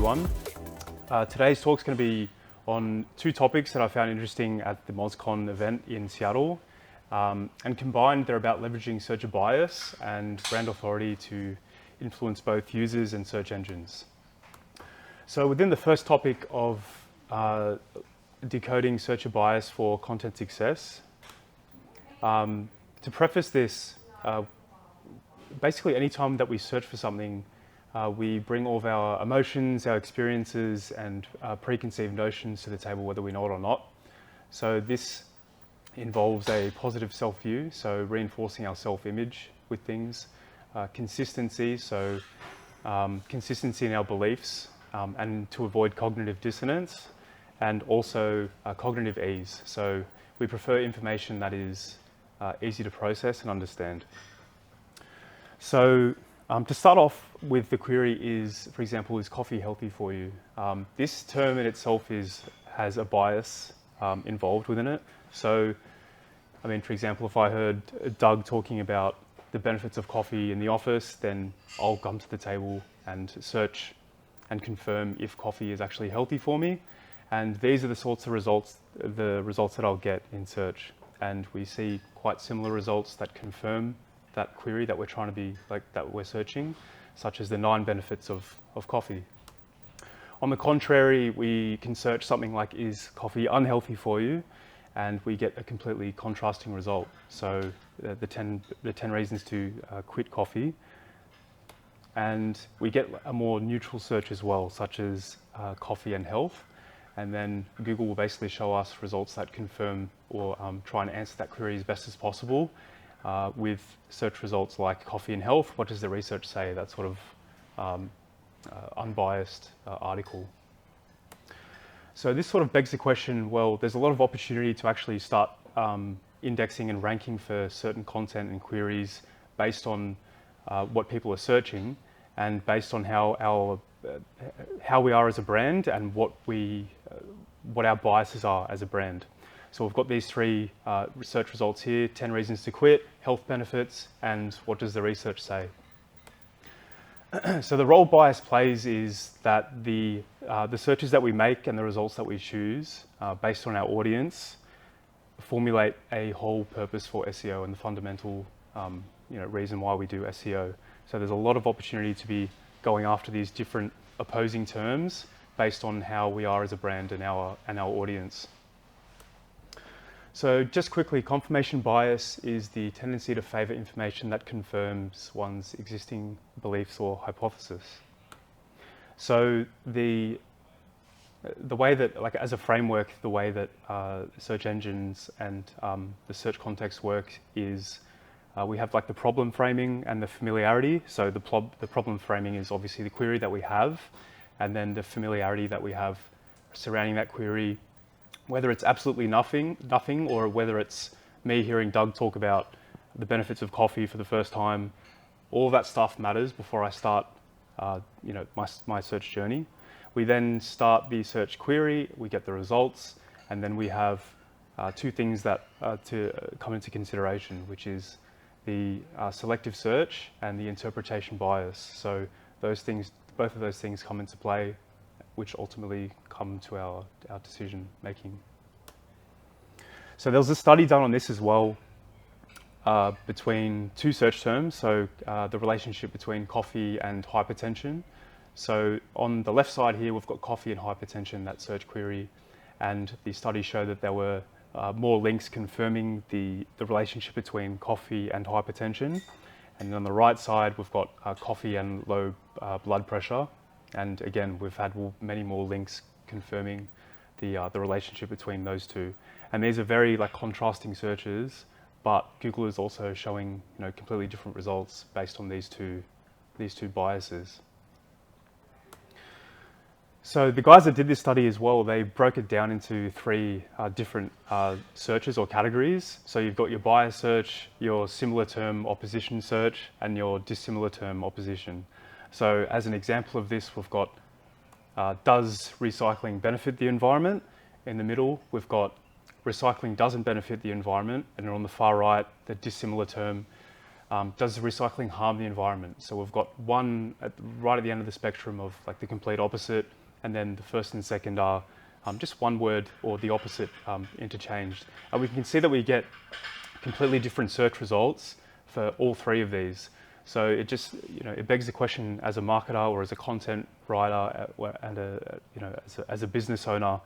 everyone. Today's talk is going to be on two topics that I found interesting at the MozCon event in Seattle. And combined, they're about leveraging searcher bias and brand authority to influence both users and search engines. So within the first topic of decoding searcher bias for content success, to preface this, basically anytime that we search for something, we bring all of our emotions, our experiences, and preconceived notions to the table, whether we know it or not. So this involves a positive self-view, so reinforcing our self-image with things, consistency, so consistency in our beliefs, and to avoid cognitive dissonance, and also cognitive ease. So we prefer information that is easy to process and understand. So to start off with, the query is, for example, is coffee healthy for you? This term in itself has a bias involved within it. So, I mean, for example, if I heard Doug talking about the benefits of coffee in the office, then I'll come to the table and search and confirm if coffee is actually healthy for me. And these are the sorts of results that I'll get in search. And we see quite similar results that confirm that query that we're trying to be, that we're searching, such as the 9 benefits of coffee. On the contrary, we can search something like, is coffee unhealthy for you? And we get a completely contrasting result. So the 10 reasons to quit coffee. And we get a more neutral search as well, such as coffee and health. And then Google will basically show us results that confirm or try and answer that query as best as possible. With search results like coffee and health, what does the research say? That sort of unbiased article. So this sort of begs the question, well, there's a lot of opportunity to actually start indexing and ranking for certain content and queries based on what people are searching and based on how we are as a brand and what our biases are as a brand. So we've got these 3 research results here: 10 reasons to quit, health benefits, and what does the research say? So the role bias plays is that the searches that we make and the results that we choose based on our audience formulate a whole purpose for SEO and the fundamental reason why we do SEO. So there's a lot of opportunity to be going after these different opposing terms based on how we are as a brand and our audience. So just quickly, confirmation bias is the tendency to favor information that confirms one's existing beliefs or hypothesis. So the way that, as a framework, the way that search engines and the search context work is we have the problem framing and the familiarity. So the problem framing is obviously the query that we have, and then the familiarity that we have surrounding that query, whether it's absolutely nothing, or whether it's me hearing Doug talk about the benefits of coffee for the first time. All of that stuff matters before I start my search journey. We then start the search query, we get the results, and then we have 2 things that to come into consideration, which is the selective search and the interpretation bias. So both of those things come into play, which ultimately come to our decision making. So there was a study done on this as well between 2 search terms, so the relationship between coffee and hypertension. So on the left side here, we've got coffee and hypertension, that search query, and the study showed that there were more links confirming the relationship between coffee and hypertension. And on the right side, we've got coffee and low blood pressure. And again, we've had many more links confirming the relationship between those 2. And these are very contrasting searches, but Google is also showing completely different results based on these two biases. So the guys that did this study as well, they broke it down into 3 different searches or categories. So you've got your bias search, your similar term opposition search, and your dissimilar term opposition. So as an example of this, we've got, does recycling benefit the environment? In the middle, we've got recycling doesn't benefit the environment. And on the far right, the dissimilar term, Does recycling harm the environment? So we've got one right at the end of the spectrum of like the complete opposite, and then the first and second are just one word or the opposite interchanged. And we can see that we get completely different search results for all three of these. So it just, it begs the question as a marketer or as a content writer and as a business owner,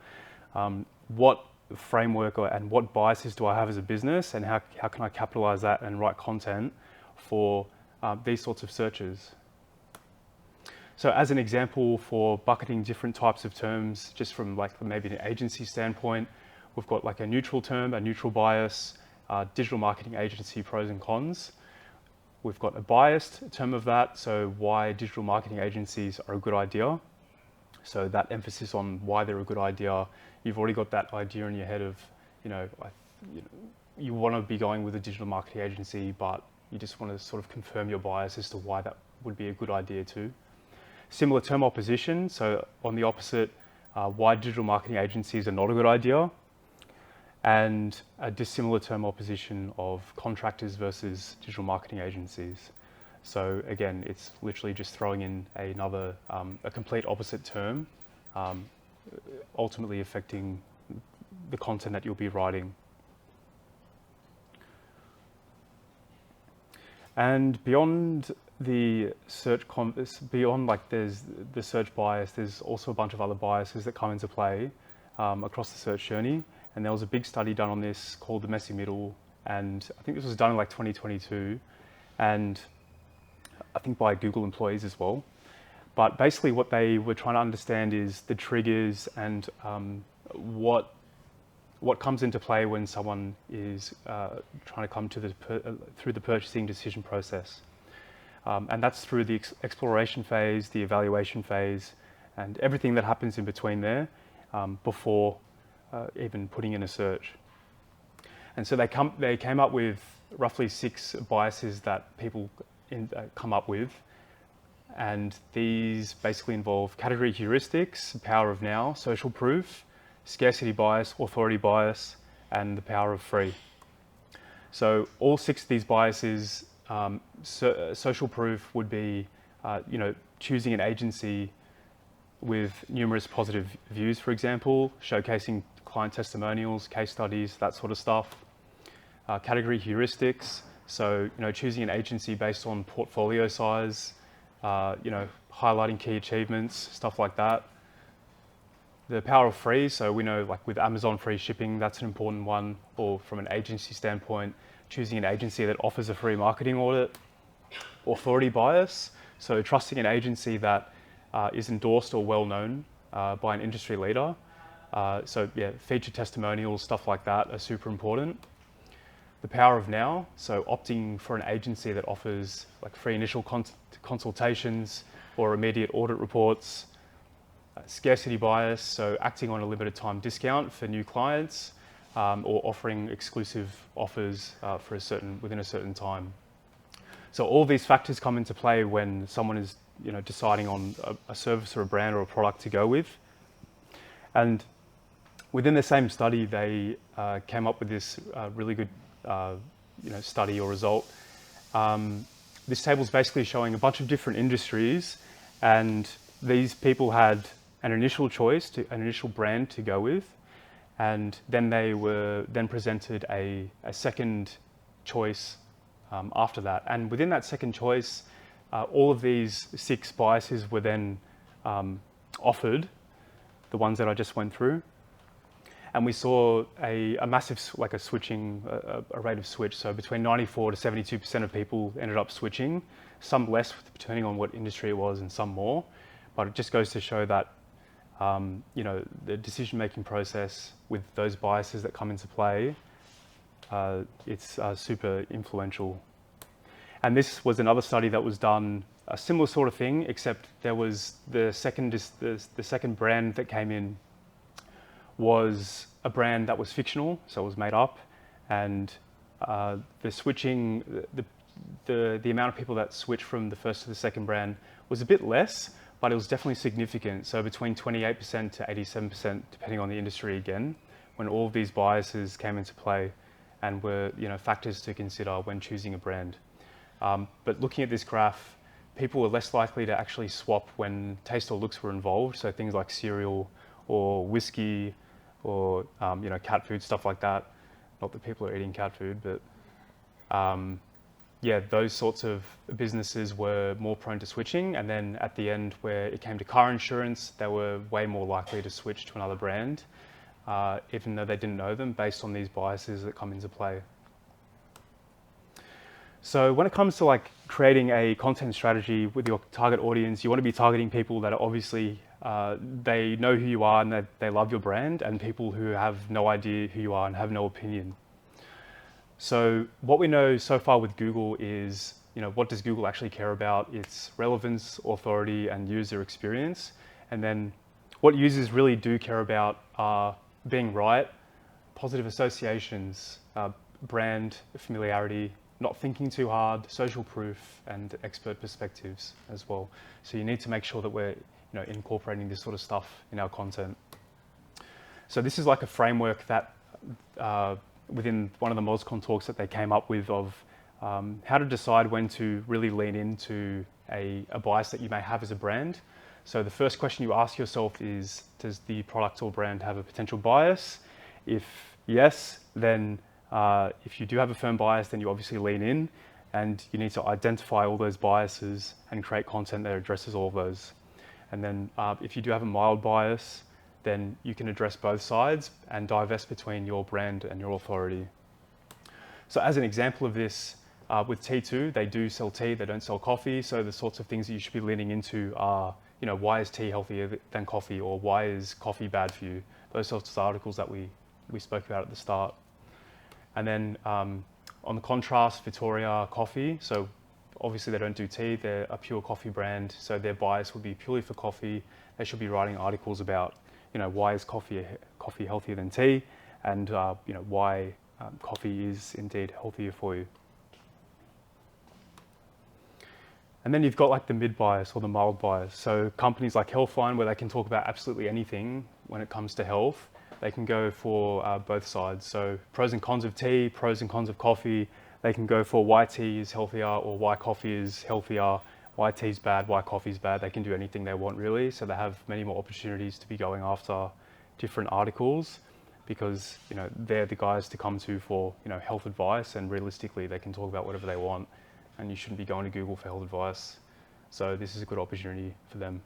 what framework and what biases do I have as a business, and how can I capitalize that and write content for these sorts of searches? So as an example for bucketing different types of terms, just from like maybe an agency standpoint, we've got like a neutral term, a neutral bias, digital marketing agency pros and cons. We've got a biased term of that, so why digital marketing agencies are a good idea. So that emphasis on why they're a good idea, you've already got that idea in your head of, you want to be going with a digital marketing agency, but you just want to sort of confirm your bias as to why that would be a good idea too. Similar term opposition, so on the opposite, why digital marketing agencies are not a good idea, and a dissimilar term opposition of contractors versus digital marketing agencies. So again, it's literally just throwing in another, a complete opposite term, ultimately affecting the content that you'll be writing. And beyond the search beyond like there's the search bias, there's also a bunch of other biases that come into play across the search journey. And there was a big study done on this called the messy middle, and I think this was done in like 2022, and I think by Google employees as well. But basically what they were trying to understand is the triggers and what comes into play when someone is trying to come to through the purchasing decision process. And that's through the exploration phase, the evaluation phase, and everything that happens in between there before even putting in a search. And so they came up with roughly 6 biases that people come up with. And these basically involve category heuristics, power of now, social proof, scarcity bias, authority bias, and the power of free. So all 6 of these biases, social proof would be, choosing an agency with numerous positive views, for example, showcasing client testimonials, case studies, that sort of stuff. Category heuristics, so choosing an agency based on portfolio size, highlighting key achievements, stuff like that. The power of free, so we know like with Amazon free shipping, that's an important one, or from an agency standpoint, choosing an agency that offers a free marketing audit. Authority bias, so trusting an agency that is endorsed or well known by an industry leader. So yeah, feature testimonials, stuff like that are super important. The power of now, so opting for an agency that offers like free initial consultations or immediate audit reports. Scarcity bias, so acting on a limited time discount for new clients or offering exclusive offers within a certain time. So all these factors come into play when someone is deciding on a service or a brand or a product to go with. And within the same study, they came up with this really good study or result. This table is basically showing a bunch of different industries, and these people had an initial choice, an initial brand to go with, and then they were then presented a second choice after that. And within that second choice, all of these 6 biases were then offered, the ones that I just went through. And we saw a massive, like a switching, a rate of switch. So between 94 to 72% of people ended up switching, some less depending on what industry it was and some more. But it just goes to show that, the decision-making process with those biases that come into play, it's super influential. And this was another study that was done, a similar sort of thing, except there was the second brand that came in was a brand that was fictional, so it was made up, and the switching, the amount of people that switched from the first to the second brand was a bit less, but it was definitely significant. So between 28% to 87%, depending on the industry again, when all of these biases came into play and were factors to consider when choosing a brand. But looking at this graph, people were less likely to actually swap when taste or looks were involved. So things like cereal or whiskey or cat food, stuff like that. Not that people are eating cat food, but yeah, those sorts of businesses were more prone to switching. And then at the end, where it came to car insurance, they were way more likely to switch to another brand, even though they didn't know them, based on these biases that come into play. So when it comes to like creating a content strategy with your target audience, you want to be targeting people that are obviously, they know who you are and they love your brand, and people who have no idea who you are and have no opinion. So what we know so far with Google is, what does Google actually care about? It's relevance, authority, and user experience. And then what users really do care about are being right, positive associations, brand familiarity, not thinking too hard, social proof, and expert perspectives as well. So you need to make sure that we're incorporating this sort of stuff in our content. So this is like a framework that within one of the MozCon talks that they came up with of how to decide when to really lean into a bias that you may have as a brand. So the first question you ask yourself is, does the product or brand have a potential bias? If yes, then if you do have a firm bias, then you obviously lean in, and you need to identify all those biases and create content that addresses all of those. And then if you do have a mild bias, then you can address both sides and divest between your brand and your authority. So as an example of this, with T2, they do sell tea, they don't sell coffee. So the sorts of things that you should be leaning into are, why is tea healthier than coffee, or why is coffee bad for you? Those sorts of articles that we spoke about at the start. And then on the contrast, Victoria Coffee. So obviously they don't do tea, they're a pure coffee brand. So their bias would be purely for coffee. They should be writing articles about, why is coffee healthier than tea, and why coffee is indeed healthier for you. And then you've got like the mid bias or the mild bias. So companies like Healthline, where they can talk about absolutely anything when it comes to health, they can go for both sides. So pros and cons of tea, pros and cons of coffee. They can go for why tea is healthier or why coffee is healthier, why tea's bad, why coffee's bad. They can do anything they want really. So they have many more opportunities to be going after different articles, because they're the guys to come to for health advice, and realistically they can talk about whatever they want, and you shouldn't be going to Google for health advice. So this is a good opportunity for them.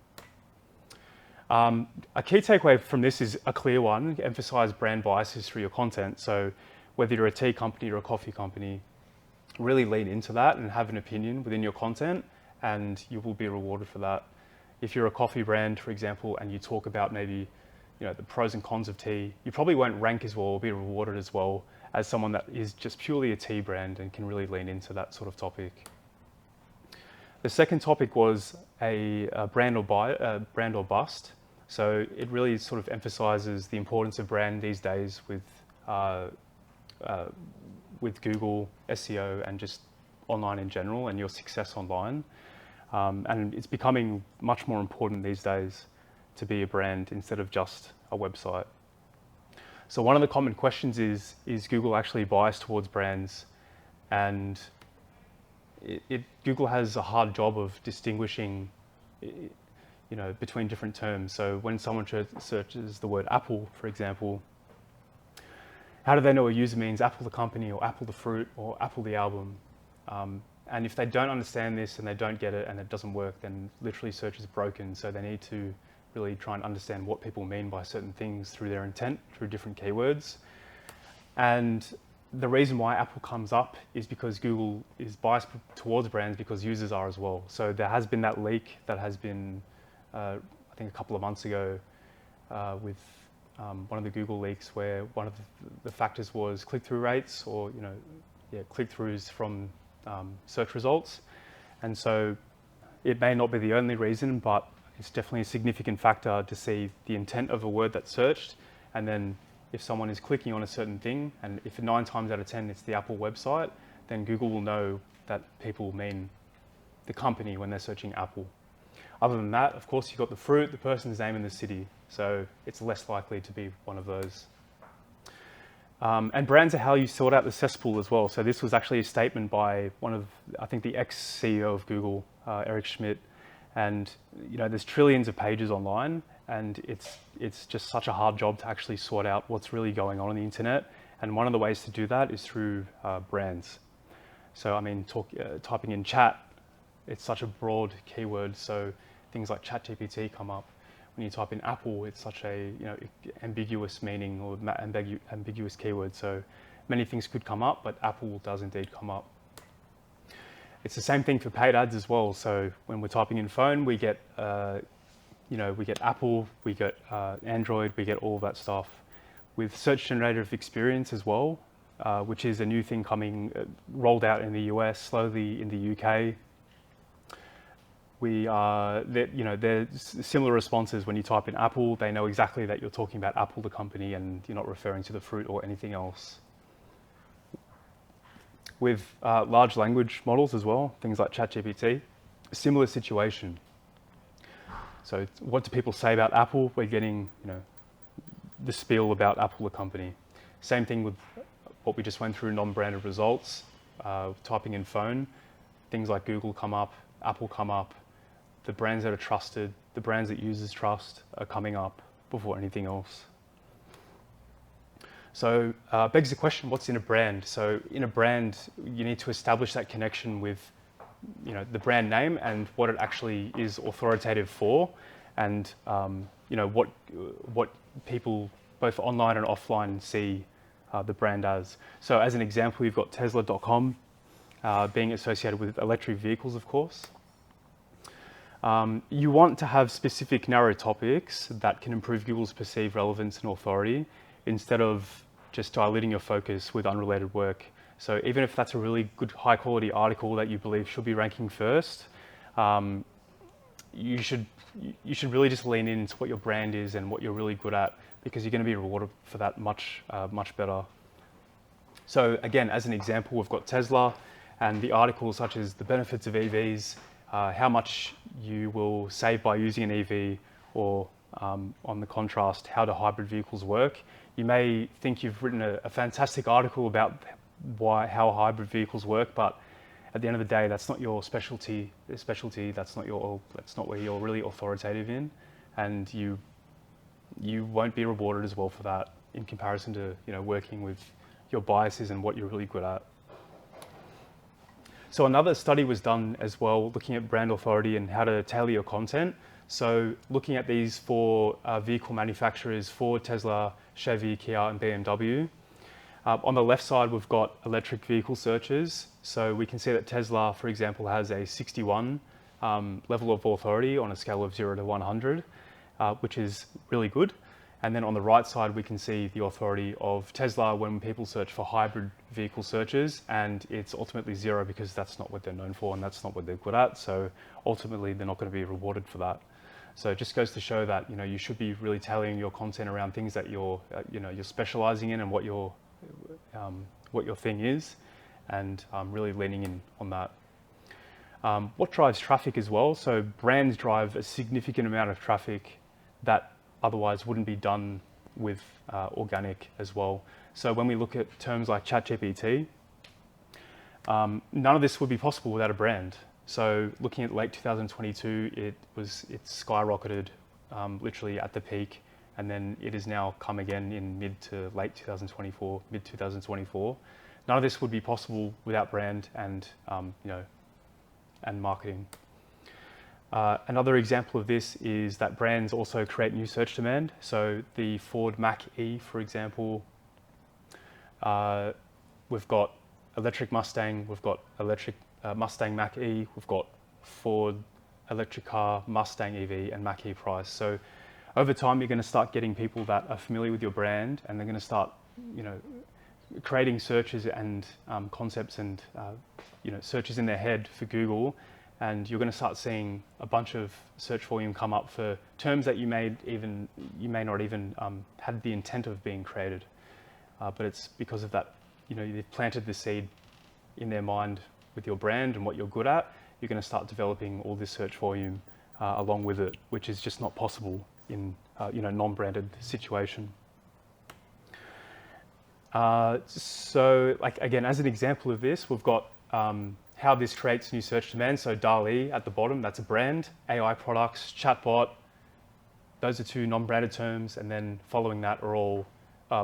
A key takeaway from this is a clear one: emphasize brand biases through your content. So whether you're a tea company or a coffee company, really lean into that and have an opinion within your content, and you will be rewarded for that. If you're a coffee brand, for example, and you talk about maybe the pros and cons of tea, you probably won't rank as well or be rewarded as well as someone that is just purely a tea brand and can really lean into that sort of topic. The second topic was a brand or bust. So it really sort of emphasizes the importance of brand these days with Google, SEO, and just online in general, and your success online. And it's becoming much more important these days to be a brand instead of just a website. So one of the common questions is Google actually biased towards brands? And Google has a hard job of distinguishing between different terms. So when someone searches the word Apple, for example, how do they know what a user means? Apple the company, or Apple the fruit, or Apple the album? And if they don't understand this and they don't get it and it doesn't work, then literally search is broken. So they need to really try and understand what people mean by certain things through their intent, through different keywords. And the reason why Apple comes up is because Google is biased towards brands, because users are as well. So there has been that leak that has been, I think a couple of months ago, with one of the Google leaks, where one of the factors was click-through rates, or click-throughs from search results. And so it may not be the only reason, but it's definitely a significant factor to see the intent of a word that's searched. And then if someone is clicking on a certain thing, and if 9 times out of 10 it's the Apple website, then Google will know that people mean the company when they're searching Apple. Other than that, of course, you've got the fruit, the person's name, and the city. So it's less likely to be one of those. And brands are how you sort out the cesspool as well. So this was actually a statement by one of, I think, the ex-CEO of Google, Eric Schmidt. And there's trillions of pages online, and it's just such a hard job to actually sort out what's really going on the internet. And one of the ways to do that is through brands. So I mean, typing in chat, it's such a broad keyword. So things like ChatGPT come up. When you type in Apple, it's such a ambiguous meaning or ambiguous keyword. So many things could come up, but Apple does indeed come up. It's the same thing for paid ads as well. So when we're typing in phone, we get we get Apple, we get Android, we get all of that stuff. With search generative experience as well, which is a new thing coming rolled out in the US, slowly in the UK. There's similar responses. When you type in Apple, they know exactly that you're talking about Apple, the company, and you're not referring to the fruit or anything else. With large language models as well, things like ChatGPT, similar situation. So what do people say about Apple? We're getting, the spiel about Apple, the company. Same thing with what we just went through, non-branded results. Typing in phone, things like Google come up, Apple come up. The brands that are trusted, the brands that users trust are coming up before anything else. So begs the question, what's in a brand? So in a brand, you need to establish that connection with the brand name and what it actually is authoritative for, and what people both online and offline see the brand as. So as an example, we've got Tesla.com being associated with electric vehicles, of course. You want to have specific narrow topics that can improve Google's perceived relevance and authority instead of just diluting your focus with unrelated work. So even if that's a really good high quality article that you believe should be ranking first, you should really just lean into what your brand is and what you're really good at, because you're going to be rewarded for that much better. So again, as an example, we've got Tesla and the articles such as the benefits of EVs, how much you will save by using an EV, or on the contrast, how do hybrid vehicles work. You may think you've written a fantastic article about how hybrid vehicles work, but at the end of the day, that's not your specialty. That's not where you're really authoritative in, and you won't be rewarded as well for that in comparison to working with your biases and what you're really good at. So another study was done as well, looking at brand authority and how to tailor your content. So looking at these for vehicle manufacturers, Ford, Tesla, Chevy, Kia, and BMW. On the left side, we've got electric vehicle searches. So we can see that Tesla, for example, has a 61 level of authority on a scale of 0 to 100, which is really good. And then on the right side, we can see the authority of Tesla when people search for hybrid vehicle searches, and it's ultimately 0 because that's not what they're known for and that's not what they're good at. So ultimately, they're not going to be rewarded for that. So it just goes to show that you should be really tailoring your content around things that you're specializing in and what your thing is, and really leaning in on that. What drives traffic as well? So brands drive a significant amount of traffic that otherwise wouldn't be done with organic as well. So when we look at terms like ChatGPT, none of this would be possible without a brand. So looking at late 2022, it skyrocketed literally at the peak, and then it has now come again in mid 2024. None of this would be possible without brand and and marketing. Another example of this is that brands also create new search demand. So the Ford Mach-E, for example, we've got electric Mustang, we've got electric Mustang Mach-E, we've got Ford electric car, Mustang EV, and Mach-E price. So over time, you're going to start getting people that are familiar with your brand, and they're going to start, creating searches and concepts and searches in their head for Google. And you're going to start seeing a bunch of search volume come up for terms that you may not even had the intent of being created, but it's because of that. You've planted the seed in their mind with your brand and what you're good at. You're going to start developing all this search volume along with it, which is just not possible in non-branded situation. So like again, as an example of this, we've got how this creates new search demand. So DALL-E at the bottom, that's a brand. AI products, chatbot, those are two non-branded terms, and then following that are all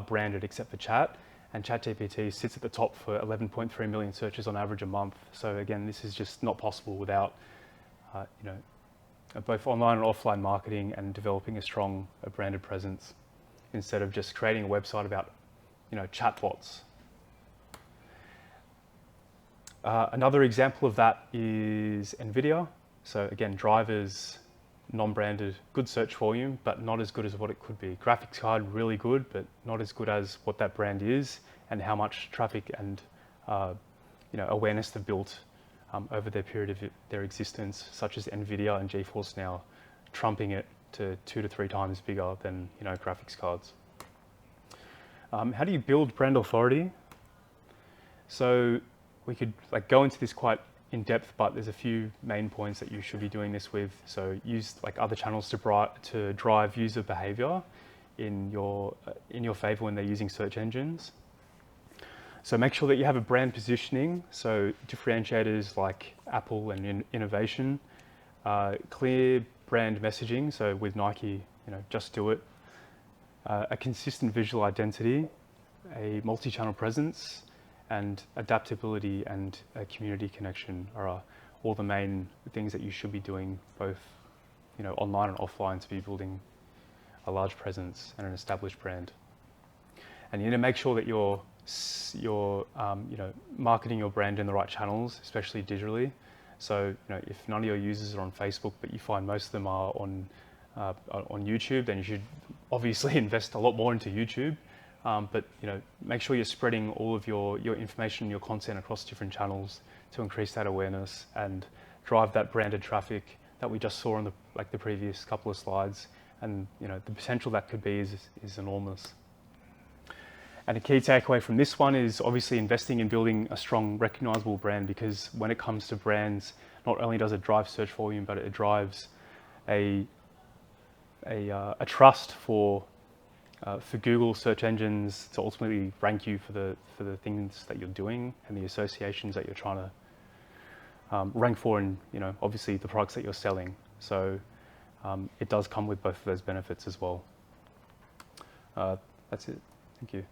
branded except for chat. And ChatGPT sits at the top for 11.3 million searches on average a month. So again, this is just not possible without both online and offline marketing and developing a strong branded presence instead of just creating a website about chatbots. Another example of that is NVIDIA. So again, drivers, non-branded, good search volume, but not as good as what it could be. Graphics card, really good, but not as good as what that brand is and how much traffic and awareness they've built over their period of their existence, such as NVIDIA and GeForce now, trumping it to 2 to 3 times bigger than graphics cards. How do you build brand authority? So we could go into this quite in depth, but there's a few main points that you should be doing this with. So use other channels to drive user behavior in your favor when they're using search engines. So make sure that you have a brand positioning. So differentiators like Apple and innovation, clear brand messaging. So with Nike, just do it. A consistent visual identity, a multi-channel presence, and adaptability and community connection are all the main things that you should be doing, both online and offline, to be building a large presence and an established brand. And make sure that you're marketing your brand in the right channels, especially digitally. So if none of your users are on Facebook, but you find most of them are on YouTube, then you should obviously invest a lot more into YouTube. But make sure you're spreading all of your information, your content across different channels to increase that awareness and drive that branded traffic that we just saw on the previous couple of slides. And the potential that could be is enormous. And a key takeaway from this one is obviously investing in building a strong, recognizable brand, because when it comes to brands, not only does it drive search volume, but it drives a trust for Google search engines to ultimately rank you for the things that you're doing and the associations that you're trying to rank for, and obviously the products that you're selling. So it does come with both of those benefits as well. That's it. Thank you.